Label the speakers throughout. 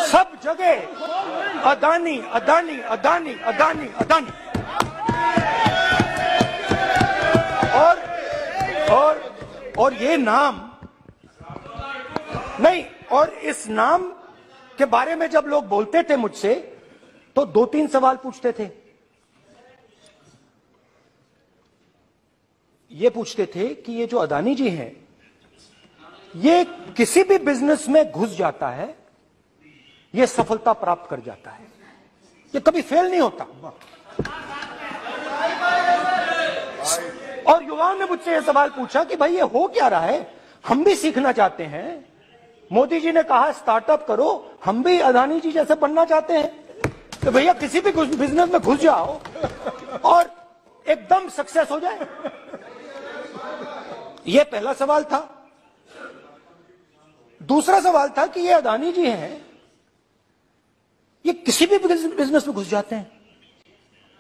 Speaker 1: सब जगह अदानी अदानी अदानी अदानी अदानी। और ये नाम नहीं, और इस नाम के बारे में जब लोग बोलते थे मुझसे तो 2-3 सवाल पूछते थे। ये पूछते थे कि ये जो अदानी जी हैं, ये किसी भी बिजनेस में घुस जाता है, ये सफलता प्राप्त कर जाता है, ये कभी फेल नहीं होता। और युवाओं ने मुझसे यह सवाल पूछा कि भाई ये हो क्या रहा है, हम भी सीखना चाहते हैं। मोदी जी ने कहा स्टार्टअप करो, हम भी अदानी जी जैसे बनना चाहते हैं। तो भैया किसी भी बिजनेस में घुस जाओ और एकदम सक्सेस हो जाए। यह पहला सवाल था। दूसरा सवाल था कि ये अदानी जी हैं, ये किसी भी बिजनेस में घुस जाते हैं।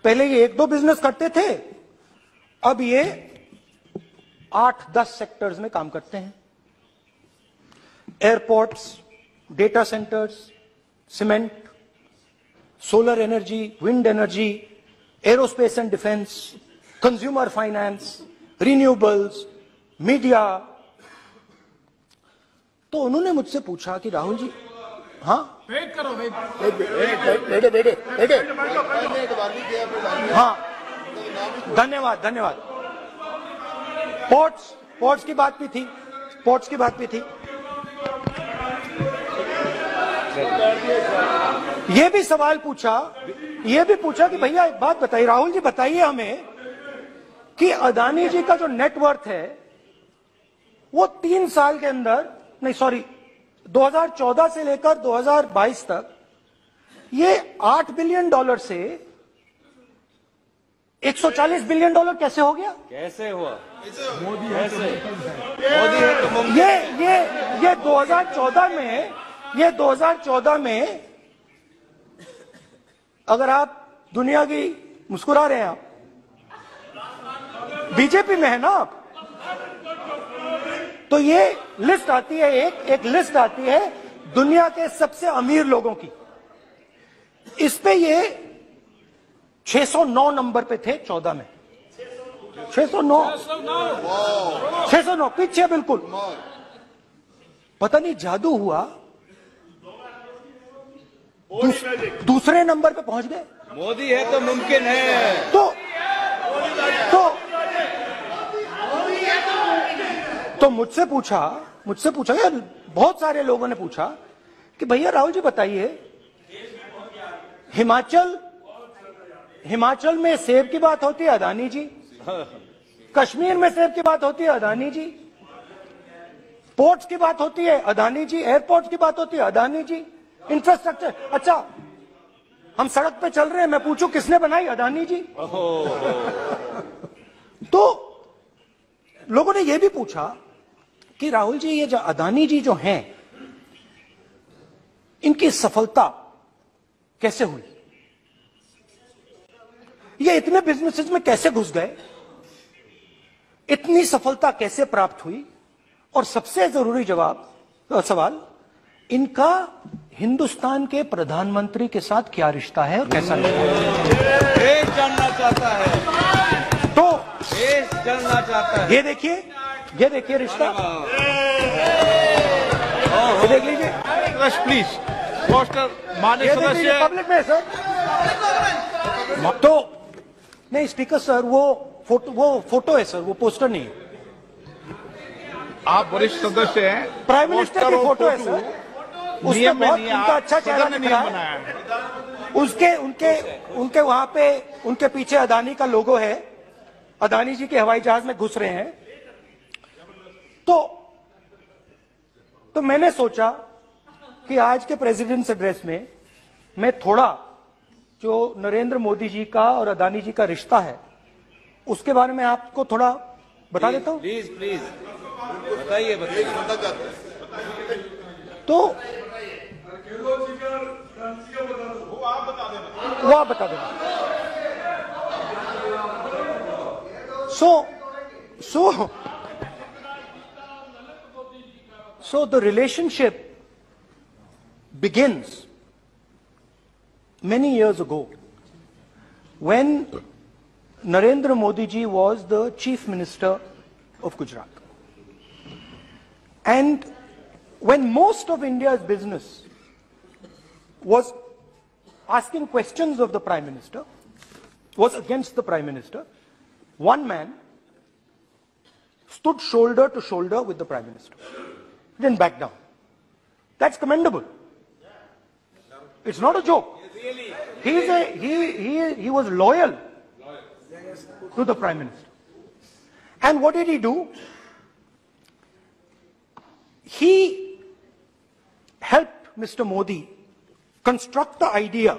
Speaker 1: पहले ये 1-2 बिजनेस करते थे, अब ये 8-10 सेक्टर्स में काम करते हैं। Airports, data centres, cement, solar energy, wind energy, aerospace and defence, consumer finance, renewables, media. तो उन्होंने मुझसे पूछा कि राहुल जी, हाँ
Speaker 2: वेट करो,
Speaker 1: बेटे हाँ, धन्यवाद। पोर्ट्स की बात भी थी। ये भी सवाल पूछा कि भैया एक बात बताइए, राहुल जी बताइए हमें कि अदानी जी का जो नेटवर्थ है वो 3 साल के अंदर, नहीं सॉरी 2014 से लेकर 2022 तक ये $8 बिलियन से $140 बिलियन कैसे हो गया?
Speaker 3: कैसे हुआ?
Speaker 2: मोदी
Speaker 3: है तो
Speaker 1: ये 2014 में अगर आप दुनिया की, मुस्कुरा रहे हैं आप, बीजेपी में है ना आप, तो ये लिस्ट आती है, एक लिस्ट आती है दुनिया के सबसे अमीर लोगों की। इस पे ये 609 नंबर पे थे 14 में। 609 पीछे बिल्कुल। पता नहीं जादू हुआ, दूसरे नंबर पे पहुंच गए।
Speaker 3: मोदी है तो मुमकिन है।
Speaker 1: तो मुझसे पूछा यार, बहुत सारे लोगों ने पूछा कि भैया राहुल जी बताइए, हिमाचल में सेब की बात होती है अदानी जी, कश्मीर में सेब की बात होती है अदानी जी, पोर्ट्स की बात होती है अदानी जी, एयरपोर्ट्स की बात होती है अदानी जी, इंफ्रास्ट्रक्चर। अच्छा, हम सड़क पे चल रहे हैं, मैं पूछूं किसने बनाई? अदानी जी। तो लोगों ने यह भी पूछा कि राहुल जी ये जो अदानी जी जो हैं, इनकी सफलता कैसे हुई? ये इतने बिजनेसेस में कैसे घुस गए? इतनी सफलता कैसे प्राप्त हुई? और सबसे जरूरी सवाल, इनका हिंदुस्तान के प्रधानमंत्री के साथ क्या रिश्ता है और कैसा
Speaker 3: देश जानना चाहता है।
Speaker 1: तो
Speaker 3: देश जानना चाहता है।
Speaker 1: ये देखिए रिश्ता, ये देख लीजिए
Speaker 2: प्लीज पोस्टर माननीय सदस्य
Speaker 1: पब्लिक में सर। तो नहीं स्पीकर सर, वो फोटो है सर, वो पोस्टर नहीं है।
Speaker 2: आप वरिष्ठ सदस्य हैं,
Speaker 1: प्राइम मिनिस्टर की फोटो है सर,
Speaker 2: नियम में नहीं,
Speaker 1: उनका अच्छा चेहरा
Speaker 2: सदन ने
Speaker 1: दिख रहा
Speaker 2: नियम
Speaker 1: है।
Speaker 2: बनाया है।
Speaker 1: उनके वहां पे उनके पीछे अदानी का लोगो है, अदानी जी के हवाई जहाज में घुस रहे हैं। तो मैंने सोचा कि आज के प्रेसिडेंट्स एड्रेस में मैं थोड़ा जो नरेंद्र मोदी जी का और अदानी जी का रिश्ता है उसके बारे में आपको थोड़ा बता देता हूं।
Speaker 3: प्लीज बताइए।
Speaker 1: तो वो आप बता देना। So the relationship begins many years ago, when Narendra Modi ji was the Chief Minister of Gujarat. And when most of India's business was asking questions of the Prime Minister, was against the Prime Minister, one man stood shoulder to shoulder with the Prime Minister. He didn't back down. That's commendable. It's not a joke. He was loyal to the Prime Minister. And what did he do? He helped Mr. Modi construct the idea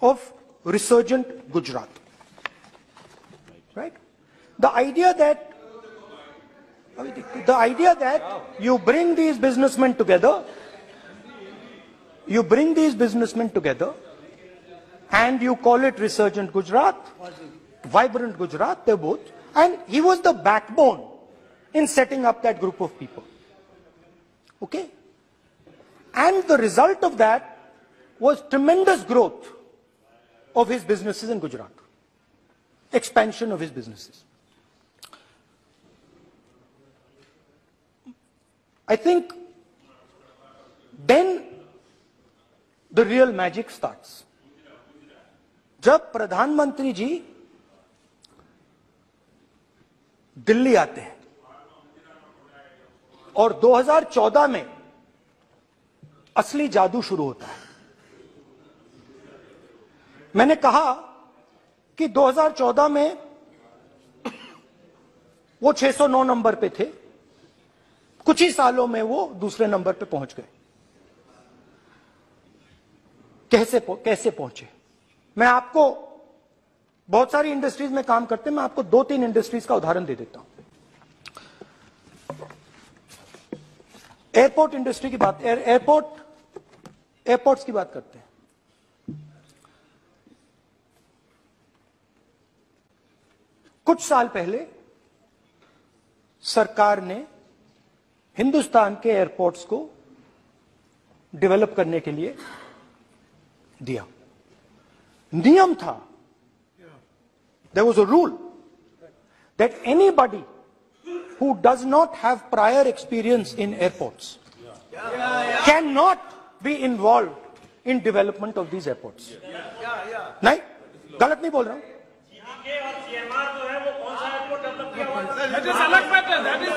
Speaker 1: of resurgent Gujarat. Right? The idea that you bring these businessmen together, and you call it resurgent Gujarat, vibrant Gujarat, they're both. And he was the backbone in setting up that group of people. Okay? And the result of that was tremendous growth of his businesses in Gujarat. Expansion of his businesses. I think then the real magic starts. जब प्रधानमंत्री जी दिल्ली आते हैं और 2014 में असली जादू शुरू होता है। मैंने कहा कि 2014 में वो 609 नंबर पे थे, कुछ ही सालों में वो दूसरे नंबर पे पहुंच गए। कैसे पहुंचे? मैं आपको, बहुत सारी इंडस्ट्रीज में काम करते हैं, मैं आपको 2-3 इंडस्ट्रीज का उदाहरण दे देता हूं। एयरपोर्ट इंडस्ट्री की बात, एयरपोर्ट्स की बात करते हैं। कुछ साल पहले सरकार ने हिंदुस्तान के एयरपोर्ट्स को डेवलप करने के लिए दिया। नियम था, there was a rule that anybody who does not have prior experience in airports cannot be involved in development of these airports. नहीं, गलत नहीं बोल रहा हूं।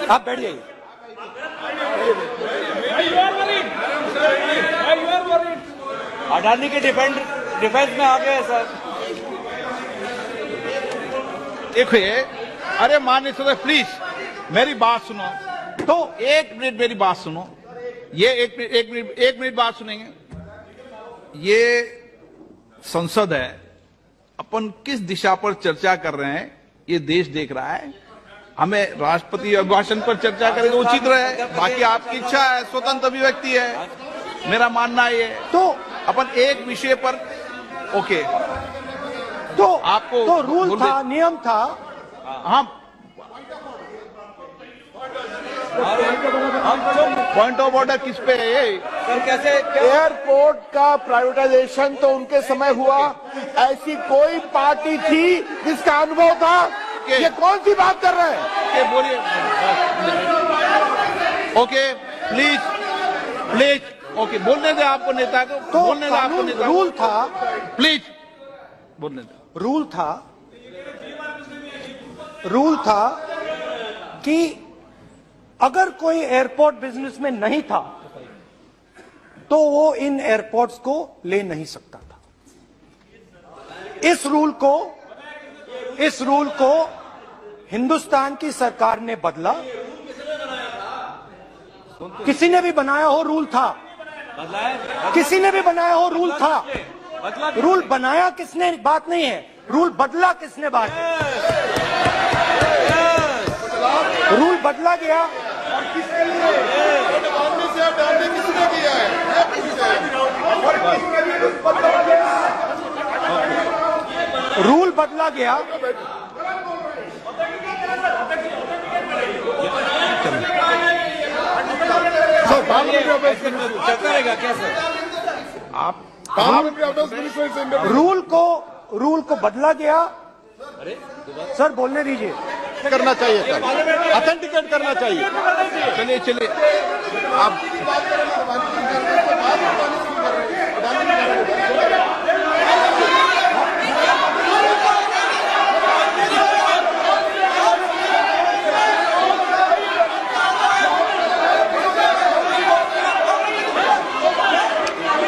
Speaker 1: आप बैठ जाइए।
Speaker 3: अडानी के डिफेंस में आ गए सर।
Speaker 2: देखिए, अरे माननीय सदस्य प्लीज मेरी बात सुनो। तो एक मिनट मेरी बात सुनो। ये एक मिनट बात सुनेंगे। ये संसद है, अपन किस दिशा पर चर्चा कर रहे हैं ये देश देख रहा है। हमें राष्ट्रपति अभिभाषण पर चर्चा करें तो उचित रहे, बाकी आपकी इच्छा है, स्वतंत्र अभिव्यक्ति है। मेरा मानना ये तो अपन एक विषय पर ओके,
Speaker 1: तो
Speaker 2: आपको
Speaker 1: तो रूल था, नियम था।
Speaker 2: हाँ, पॉइंट ऑफ ऑर्डर किस पे है ये?
Speaker 3: सर कैसे
Speaker 4: एयरपोर्ट का प्राइवेटाइजेशन तो उनके समय हुआ, ऐसी कोई पार्टी थी जिसका अनुभव था? ये कौन सी बात कर रहे हैं?
Speaker 2: बोलिए। ओके प्लीज ओके, बोलने दे आपको नेता को,
Speaker 1: तो
Speaker 2: बोलने दे आपको नेता को।
Speaker 1: रूल था,
Speaker 2: प्लीज बोलने दे।
Speaker 1: रूल था कि अगर कोई एयरपोर्ट बिजनेस में नहीं था तो वो इन एयरपोर्ट्स को ले नहीं सकता था। इस रूल को हिंदुस्तान की सरकार ने बदला। किसी ने भी बनाया हो रूल था, किसी ने भी बनाया हो रूल था। रूल बनाया किसने बात नहीं है, रूल बदला किसने बात है। रूल बदला गया,
Speaker 4: किसके लिए? किसने दिया है?
Speaker 1: रूल बदला गया।
Speaker 3: चलता रहेगा क्या सर?
Speaker 1: रूल को बदला गया। सर बोलने दीजिए।
Speaker 4: करना चाहिए सर, ऑथेंटिकेट करना चाहिए।
Speaker 2: चलिए चलिए आप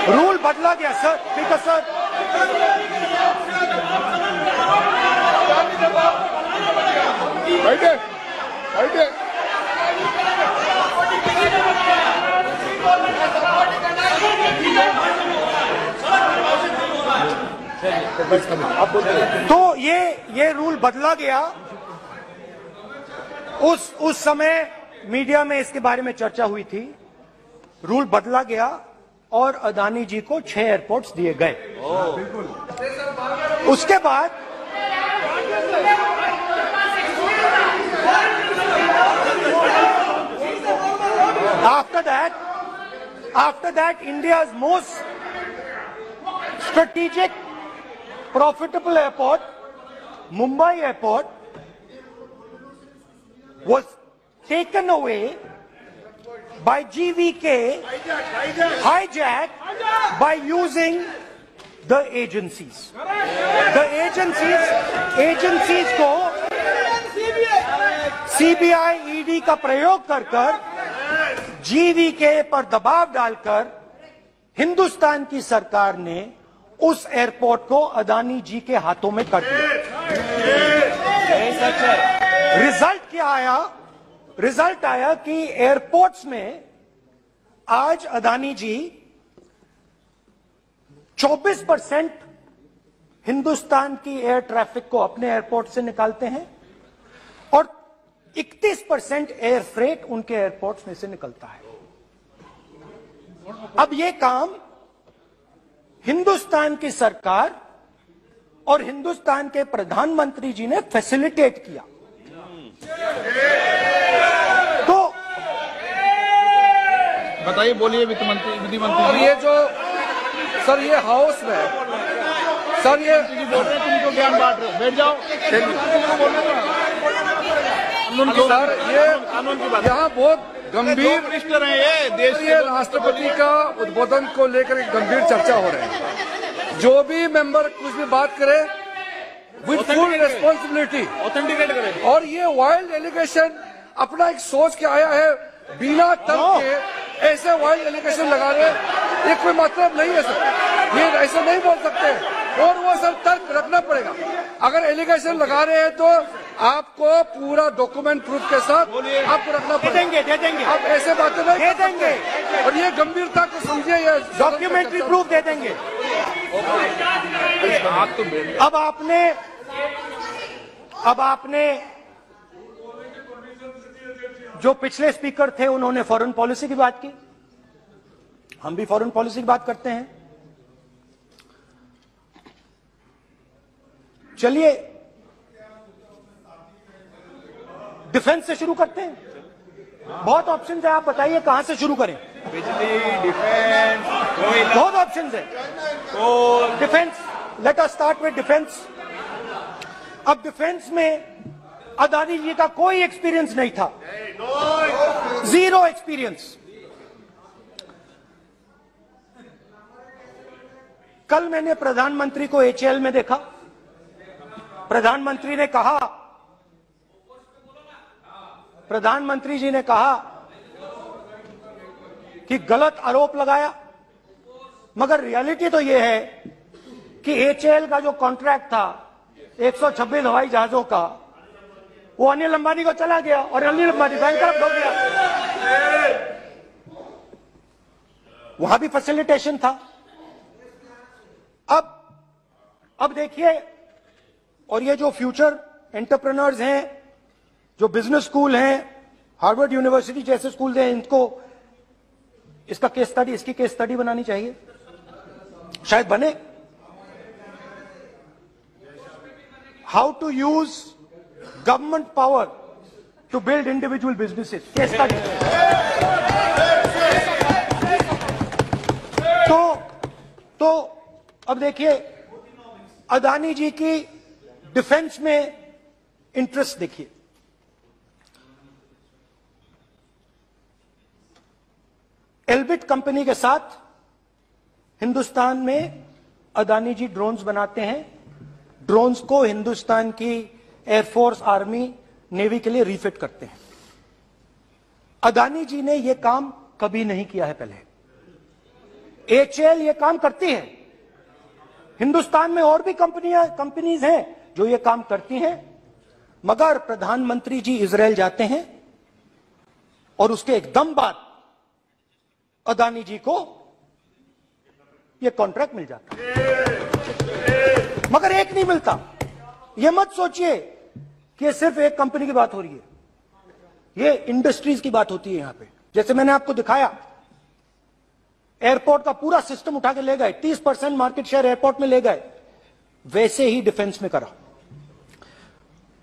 Speaker 1: रूल बदला गया सर। स्पीकर सर,
Speaker 4: बैठे बैठे।
Speaker 1: तो ये रूल बदला गया। उस समय मीडिया में इसके बारे में चर्चा हुई थी। रूल बदला गया और अदानी जी को 6 एयरपोर्ट्स दिए गए। उसके बाद after that India's most strategic profitable airport, Mumbai airport, was taken away by GVK, hijacked by using the agencies. The agencies को CBI, ED का प्रयोग कर GVK पर दबाव डालकर हिंदुस्तान की सरकार ने उस एयरपोर्ट को अदानी जी के हाथों में कर दिया। रिजल्ट क्या आया? रिजल्ट आया कि एयरपोर्ट्स में आज अदानी जी 24% हिंदुस्तान की एयर ट्रैफिक को अपने एयरपोर्ट से निकालते हैं और 31% एयर फ्रेट उनके एयरपोर्ट्स में से निकलता है। अब ये काम हिंदुस्तान की सरकार और हिंदुस्तान के प्रधानमंत्री जी ने फैसिलिटेट किया। तो
Speaker 2: बताइए, बोलिए विधि मंत्री।
Speaker 5: और ये जो सर ये हाउस में सर ये
Speaker 2: बोल रहे हैं, तुम तो ज्ञान बांट रहे हो, बैठ जाओ।
Speaker 5: सर ये यहाँ बहुत गंभीर
Speaker 2: मिनिस्टर हैं ये देश
Speaker 5: ये राष्ट्रपति का उद्बोधन को लेकर एक गंभीर चर्चा हो रही है। जो भी मेंबर कुछ भी बात करे विद फुल रिस्पॉन्सिबिलिटी
Speaker 3: ऑथेंटिकेट करें।
Speaker 5: और ये वाइल्ड एलिगेशन अपना एक सोच के आया है, बिना तर्क के ऐसे वाइल्ड एलिगेशन लगाने ये कोई मतलब नहीं है सर। ये ऐसे नहीं बोल सकते और वो सर तर्क रखना पड़ेगा। अगर एलिगेशन लगा रहे हैं तो आपको पूरा डॉक्यूमेंट प्रूफ के साथ आपको रखना पड़ेगा।
Speaker 1: दे देंगे
Speaker 5: आप ऐसे बातें नहीं
Speaker 1: दे देंगे
Speaker 5: और ये गंभीरता को समझिए। ये
Speaker 1: डॉक्यूमेंट्री प्रूफ दे देंगे। अब आपने जो पिछले स्पीकर थे उन्होंने फॉरेन पॉलिसी की बात की, हम भी फॉरेन पॉलिसी की बात करते हैं। चलिए डिफेंस से शुरू करते हैं। बहुत ऑप्शन है, आप बताइए कहां से शुरू करें।
Speaker 3: बिजली, डिफेंस,
Speaker 1: बहुत ऑप्शन है। Defence, let us start with defence. अब डिफेंस में अदानी जी का कोई एक्सपीरियंस नहीं था, जीरो एक्सपीरियंस। कल मैंने प्रधानमंत्री को HAL में देखा। प्रधानमंत्री जी ने कहा कि गलत आरोप लगाया, मगर रियलिटी तो यह है कि HAL का जो कॉन्ट्रैक्ट था 126 हवाई जहाजों का, वो अनिल अंबानी को चला गया और अनिल अंबानी बैंकरप्ट हो गया। वहां भी फैसिलिटेशन था। अब देखिए, और ये जो फ्यूचर एंटरप्रेन्योर्स हैं, जो बिजनेस स्कूल हैं, हार्वर्ड यूनिवर्सिटी जैसे स्कूल हैं, इनको इसका केस स्टडी, इसकी केस स्टडी बनानी चाहिए, शायद बने। How to use government power to build individual businesses, case study. तो अब देखिए अदानी जी की डिफेंस में इंटरेस्ट देखिए। एल्बिट कंपनी के साथ हिंदुस्तान में अदानी जी ड्रोन्स बनाते हैं। ड्रोन्स को हिंदुस्तान की एयरफोर्स, आर्मी, नेवी के लिए रिफिट करते हैं। अदानी जी ने यह काम कभी नहीं किया है पहले। एचएएल ये काम करती है। हिंदुस्तान में और भी कंपनीज हैं जो ये काम करती हैं, मगर प्रधानमंत्री जी इजरायल जाते हैं और उसके एकदम बाद अदानी जी को ये कॉन्ट्रैक्ट मिल जाता है, मगर एक नहीं मिलता। ये मत सोचिए कि सिर्फ एक कंपनी की बात हो रही है, ये इंडस्ट्रीज की बात होती है यहां पे। जैसे मैंने आपको दिखाया, एयरपोर्ट का पूरा सिस्टम उठा के ले गए, 30% मार्केट शेयर एयरपोर्ट में ले गए, वैसे ही डिफेंस में करा।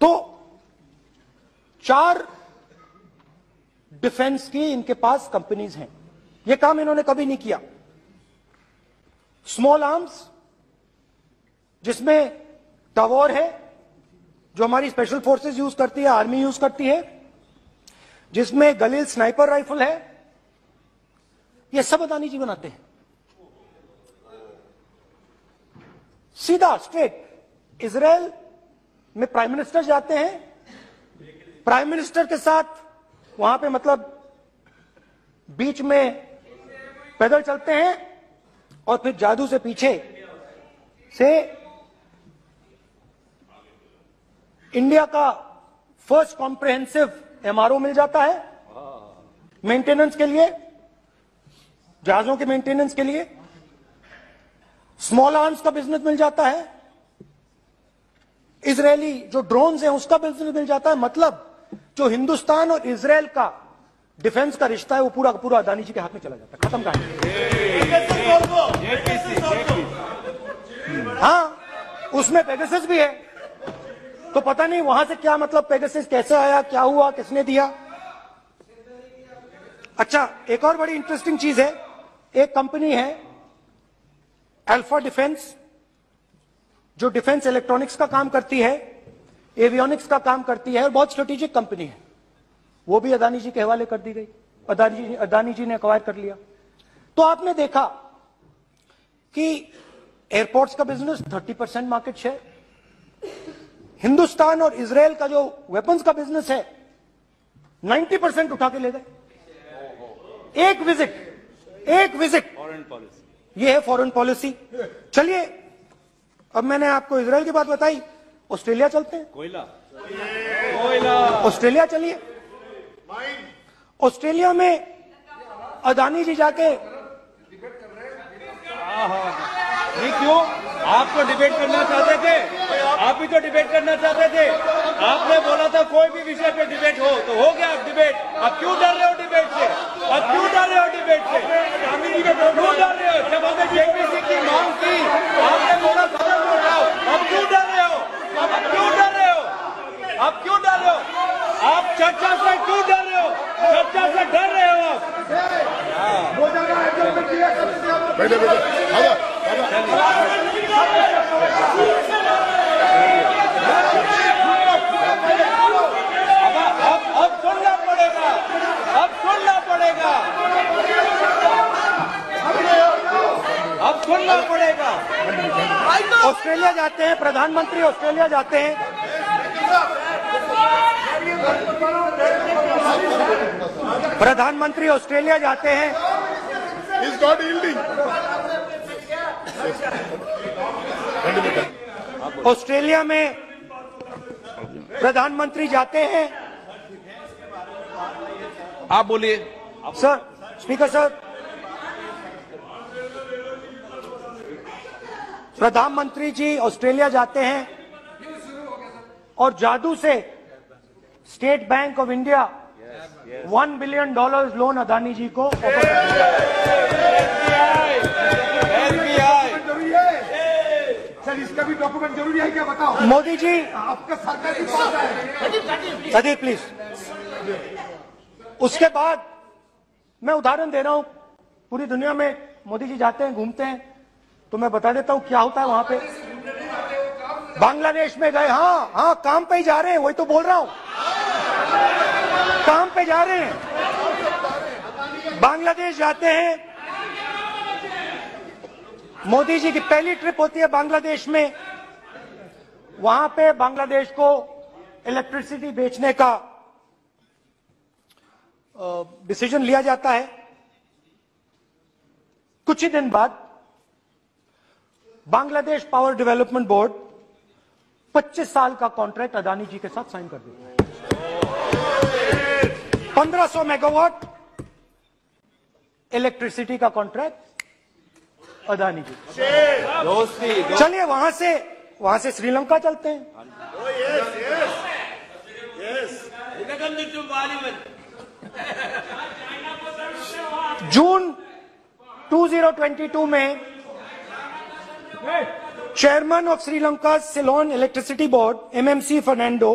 Speaker 1: तो 4 डिफेंस की इनके पास कंपनीज हैं। यह काम इन्होंने कभी नहीं किया। स्मॉल आर्म्स, जिसमें टावर है जो हमारी स्पेशल फोर्सेस यूज करती है, आर्मी यूज करती है, जिसमें गलील स्नाइपर राइफल है, ये सब अदानी जी बनाते हैं। सीधा स्ट्रेट इजरायल में प्राइम मिनिस्टर जाते हैं, प्राइम मिनिस्टर के साथ वहां पे मतलब बीच में पैदल चलते हैं और फिर जादू से पीछे से इंडिया का फर्स्ट कॉम्प्रिहेंसिव एमआरओ मिल जाता है मेंटेनेंस के लिए, जहाजों के मेंटेनेंस के लिए। स्मॉल आर्म्स का बिजनेस मिल जाता है, इजरायली जो ड्रोन्स हैं उसका बिजनेस मिल जाता है। मतलब जो हिंदुस्तान और इजरायल का डिफेंस का रिश्ता है वो पूरा पूरा अदानी जी के हाथ में चला जाता है, खत्म कहानी। हाँ, उसमें पेगासस भी है, तो पता नहीं वहां से क्या मतलब पेगासस कैसे आया, क्या हुआ, किसने दिया। अच्छा, एक और बड़ी इंटरेस्टिंग चीज है, एक कंपनी है अल्फा डिफेंस, जो डिफेंस इलेक्ट्रॉनिक्स का काम करती है, एवियोनिक्स का काम करती है, और बहुत स्ट्रेटेजिक कंपनी है। वो भी अदानी जी के हवाले कर दी गई, अदानी जी ने एक्वायर कर लिया। तो आपने देखा कि एयरपोर्ट्स का बिजनेस 30% मार्केट शेयर, हिंदुस्तान और इजरायल का जो वेपन्स का बिजनेस है 90% उठा के ले गए। एक विजिट
Speaker 3: फॉरेन पॉलिसी,
Speaker 1: ये है फॉरेन पॉलिसी। चलिए, अब मैंने आपको इजरायल की बात बताई, ऑस्ट्रेलिया चलते हैं।
Speaker 3: कोयला
Speaker 1: ऑस्ट्रेलिया चलिए। ऑस्ट्रेलिया में अदानी जी जाके,
Speaker 3: नहीं क्यों, आप तो डिबेट करना चाहते थे, आप भी तो डिबेट करना चाहते थे। आपने बोला था कोई भी विषय पे डिबेट हो, तो हो गया डिबेट। अब क्यों डर रहे हो डिबेट से? अब क्यों डर रहे हो डिबेट से? क्यों डर रहे हो? जब हमने जेपीसी की मांग की, आपने बोला सदन में उठाओ। अब क्यों डर रहे हो? अब क्यों डर रहे हो? अब क्यों डर रहे हो? आप चर्चा से क्यों डर रहे हो? चर्चा से डर रहे हो आप? अब सुनना पड़ेगा, अब सुनना पड़ेगा, अब सुनना पड़ेगा।
Speaker 1: ऑस्ट्रेलिया जाते हैं, प्रधानमंत्री ऑस्ट्रेलिया जाते हैं। प्रधानमंत्री ऑस्ट्रेलिया जाते हैं।
Speaker 4: He's not yielding.
Speaker 1: ऑस्ट्रेलिया में प्रधानमंत्री जाते हैं।
Speaker 2: आप बोलिए।
Speaker 1: सर, स्पीकर सर, प्रधानमंत्री जी ऑस्ट्रेलिया जाते हैं और जादू से State Bank of India $1 billion loan Adani ji को ऑफर कर दिया।
Speaker 5: सर, इसका भी डॉक्यूमेंट जरूरी है क्या, बताओ।
Speaker 1: मोदी जी,
Speaker 5: आपका सरकार की पास है।
Speaker 1: Sadyr please. उसके बाद मैं उदाहरण दे रहा हूं, पूरी दुनिया में मोदी जी जाते हैं, घूमते हैं, तो मैं बता देता हूं क्या होता है वहां पे। बांग्लादेश में गए, हाँ काम पे ही जा रहे हैं, वही तो बोल रहा हूं, काम पे जा रहे हैं। बांग्लादेश जाते हैं, मोदी जी की पहली ट्रिप होती है बांग्लादेश में। वहां पे बांग्लादेश को इलेक्ट्रिसिटी बेचने का डिसीजन लिया जाता है। कुछ ही दिन बाद बांग्लादेश पावर डेवलपमेंट बोर्ड 25 साल का कॉन्ट्रैक्ट अदानी जी के साथ साइन कर देता है। 1500 मेगावाट इलेक्ट्रिसिटी का कॉन्ट्रैक्ट अदानी जी। चलिए वहां से श्रीलंका चलते हैं। जून 2022 में Chairman of Sri Lanka's Ceylon Electricity Board, MMC Fernando,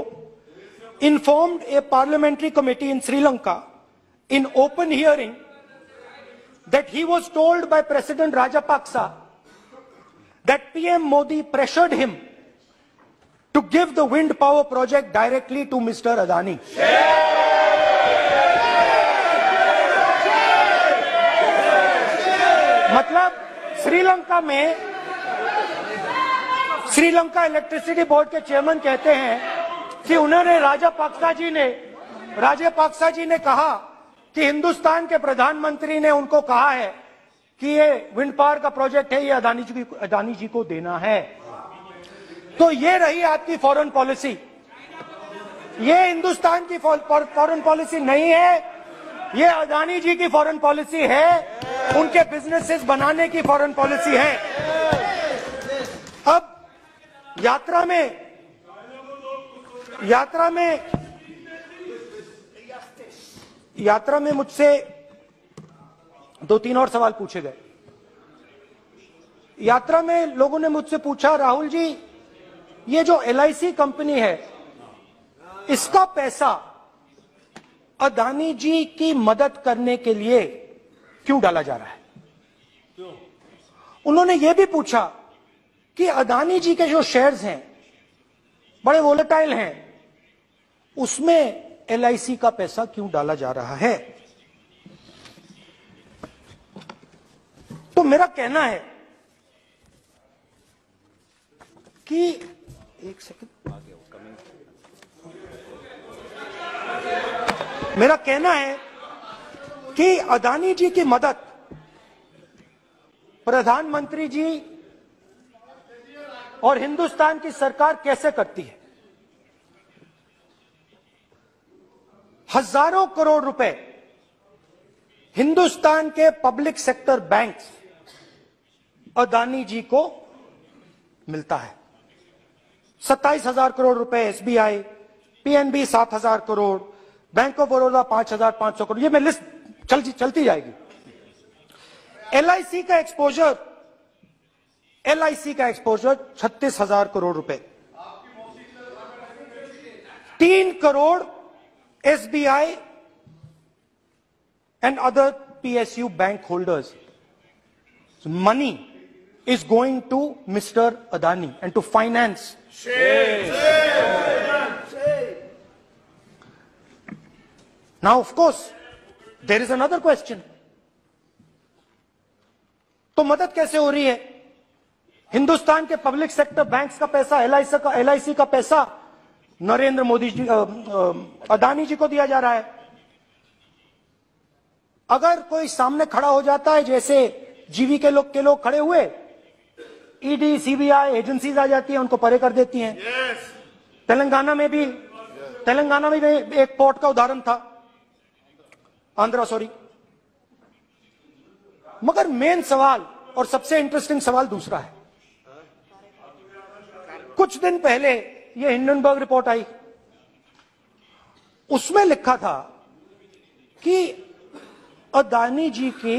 Speaker 1: informed a parliamentary committee in Sri Lanka in open hearing that he was told by President Rajapaksa that PM Modi pressured him to give the wind power project directly to Mr. Adani. मतलब Sri Lanka electricity board के chairman कहते हैं कि उन्होंने राजापाक्सा जी ने कहा कि हिंदुस्तान के प्रधानमंत्री ने उनको कहा है कि ये विंड पावर का प्रोजेक्ट है, ये अदानी जी को देना है। तो ये रही आपकी फॉरेन पॉलिसी। ये हिंदुस्तान की फॉरेन पॉलिसी नहीं है, ये अदानी जी की फॉरेन पॉलिसी है, उनके बिजनेसेस बनाने की फॉरेन पॉलिसी है। अब यात्रा में मुझसे 2-3 और सवाल पूछे गए। यात्रा में लोगों ने मुझसे पूछा, राहुल जी ये जो LIC कंपनी है इसका पैसा अदानी जी की मदद करने के लिए क्यों डाला जा रहा है? उन्होंने यह भी पूछा कि अदानी जी के जो शेयर्स हैं बड़े वोलेटाइल हैं, उसमें LIC का पैसा क्यों डाला जा रहा है? तो मेरा कहना है कि एक सेकंड, मेरा कहना है कि अदानी जी की मदद प्रधानमंत्री जी और हिंदुस्तान की सरकार कैसे करती है? हजारों करोड़ रुपए हिंदुस्तान के public sector banks Adani ji को मिलता है। 27,000 करोड़ रुपए SBI, PNB 7,000 crore, bank of Baroda 5,500 crore, ये मैं लिस्ट चलती जाएगी। LIC का एक्सपोजर 36,000 करोड़ रुपए, 3 crore SBI and other PSU bank holders. So money is going to Mr. Adani and to finance. Now, of course, there is another question. तो मदद कैसे हो रही है? हिंदुस्तान के पब्लिक सेक्टर बैंक्स का पैसा, LIC का पैसा नरेंद्र मोदी जी, अदानी जी को दिया जा रहा है। अगर कोई सामने खड़ा हो जाता है, जैसे जीवी के लोग खड़े हुए, ED, CBI एजेंसीज आ जाती है, उनको परे कर देती हैं। तेलंगाना में भी एक पोर्ट का उदाहरण था, मगर मेन सवाल और सबसे इंटरेस्टिंग सवाल दूसरा है। कुछ दिन पहले ये हिंडनबर्ग रिपोर्ट आई, उसमें लिखा था कि अदानी जी की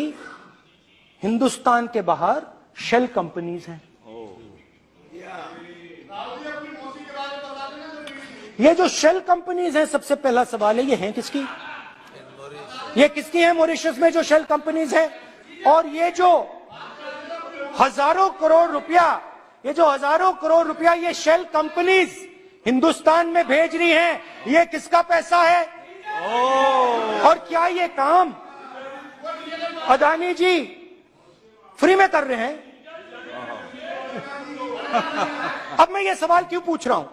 Speaker 1: हिंदुस्तान के बाहर शेल कंपनीज हैं। ये जो शेल कंपनीज हैं, सबसे पहला सवाल है, ये हैं किसकी? ये किसकी है मॉरिशस में जो शेल कंपनीज हैं? और ये जो हजारों करोड़ रुपया, ये जो हजारों करोड़ रुपया ये शेल कंपनीज हिंदुस्तान में भेज रही हैं, ये किसका पैसा है? और क्या ये काम अदानी जी फ्री में कर रहे हैं? अब मैं ये सवाल क्यों पूछ रहा हूं?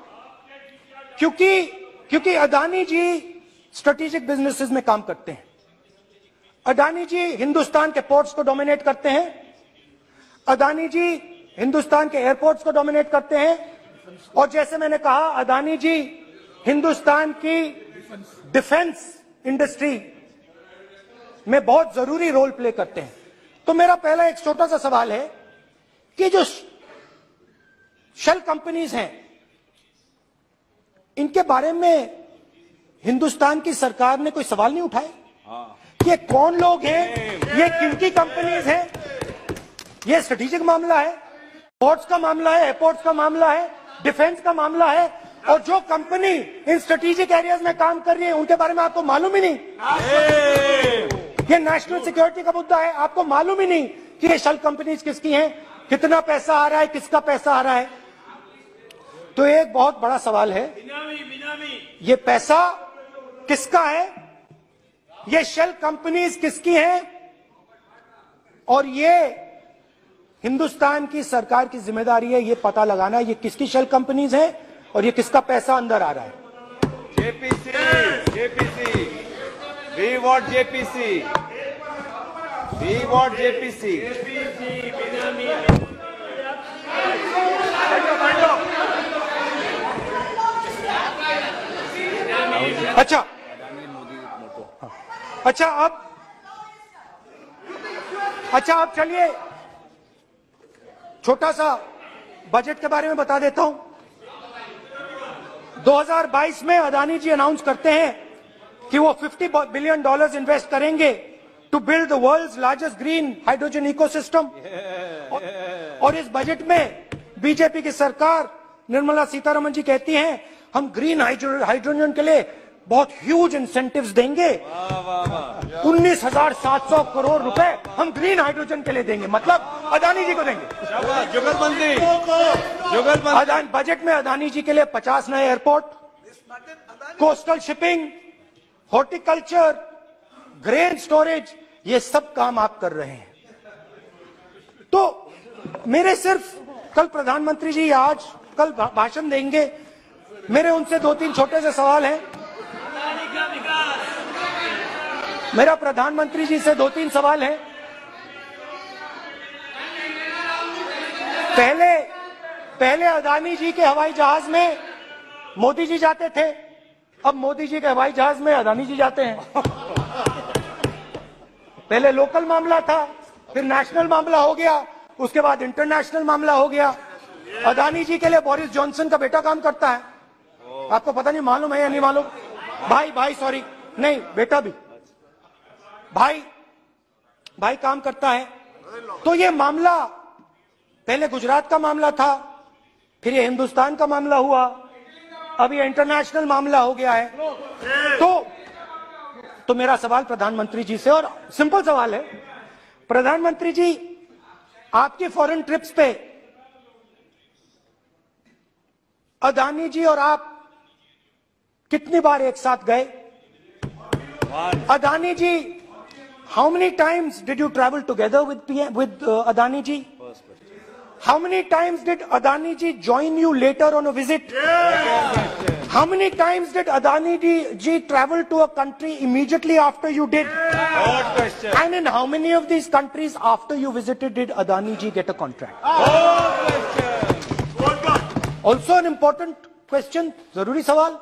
Speaker 1: क्योंकि अदानी जी स्ट्रेटेजिक बिजनेसेस में काम करते हैं। अदानी जी हिंदुस्तान के पोर्ट्स को डोमिनेट करते हैं। अदानी जी हिंदुस्तान के एयरपोर्ट्स को डोमिनेट करते हैं। और जैसे मैंने कहा, अदानी जी हिंदुस्तान की डिफेंस इंडस्ट्री में बहुत जरूरी रोल प्ले करते हैं। तो मेरा पहला एक छोटा सा सवाल है कि जो शेल कंपनीज हैं, इनके बारे में हिंदुस्तान की सरकार ने कोई सवाल नहीं उठाए? ये कौन लोग हैं? ये किनकी कंपनीज हैं? ये स्ट्रेटेजिक मामला है, पोर्ट्स का मामला है, एयरपोर्ट्स का मामला है, डिफेंस का मामला है। और जो कंपनी इन स्ट्रेटेजिक एरियाज में काम कर रही है, उनके बारे में आपको मालूम ही नहीं। ये नेशनल सिक्योरिटी का मुद्दा है, आपको मालूम ही नहीं कि ये शेल कंपनीज किसकी हैं, कितना पैसा आ रहा है, किसका पैसा आ रहा है। तो एक बहुत बड़ा सवाल है, ये पैसा किसका है? ये शेल कंपनीज किसकी हैं? और ये हिंदुस्तान की सरकार की जिम्मेदारी है ये पता लगाना ये किसकी शेल कंपनीज हैं और ये किसका पैसा अंदर आ रहा है।
Speaker 3: JPC, we want JPC, we want JPC.
Speaker 1: अच्छा अब चलिए छोटा सा बजट के बारे में बता देता हूं। 2022 में अदानी जी अनाउंस करते हैं कि वो $50 बिलियन इन्वेस्ट करेंगे to build the world's largest green hydrogen ecosystem. और इस बजट में बीजेपी की सरकार निर्मला सीतारमण जी कहती हैं हम ग्रीन हाइड्रोजन के लिए बहुत ह्यूज इंसेंटिव्स देंगे। 19,700 करोड़ रुपए हम ग्रीन हाइड्रोजन के लिए देंगे, मतलब अदानी जी को देंगे।
Speaker 3: जुगलबंदी
Speaker 1: बजट में अदानी जी के लिए 50 नए airport, coastal shipping, horticulture, grain storage, ये सब काम आप कर रहे हैं। तो मेरे सिर्फ कल प्रधानमंत्री जी आज कल भाषण देंगे, मेरे उनसे 2-3 छोटे से सवाल हैं। मेरा प्रधानमंत्री जी से 2-3 सवाल हैं। पहले अदानी जी के हवाई जहाज में मोदी जी जाते थे, अब मोदी जी के हवाई जहाज में अदानी जी जाते हैं। पहले लोकल मामला था, फिर नेशनल मामला हो गया, उसके बाद इंटरनेशनल मामला हो गया। अदानी जी के लिए बोरिस जॉनसन का बेटा काम करता है, आपको पता नहीं मालूम है या नहीं मालूम? भाई सॉरी, नहीं बेटा भी, भाई काम करता है। तो ये मामला पहले गुजरात का मामला था, फिर ये हिंदुस्तान का मामला हुआ, अब ये इंटरनेशनल मामला हो गया है। तो मेरा सवाल प्रधानमंत्री जी से, और सिंपल सवाल है, प्रधानमंत्री जी आपकी फॉरेन ट्रिप्स पे अदानी जी और आप कितनी बार एक साथ गए? अदानी जी, how many times did you travel together with Adani ji? How many times did Adani ji join you later on a visit? How many times did Adani ji travel to a country immediately after you did? And in how many of these countries after you visited did Adani ji get a contract? Also an important question, जरूरी सवाल,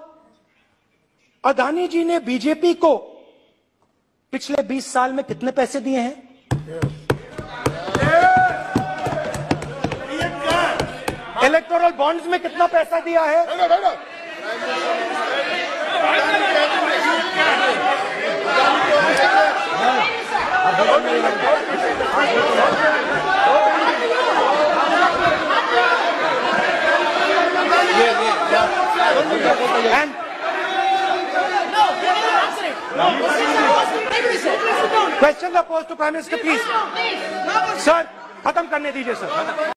Speaker 1: अदानी जी ने BJP को पिछले 20 साल में कितने पैसे दिए हैं? इलेक्टोरल बॉन्ड्स में कितना पैसा दिया है? And questions are posed to Prime Minister, please. Sir, खत्म करने दीजिए सर।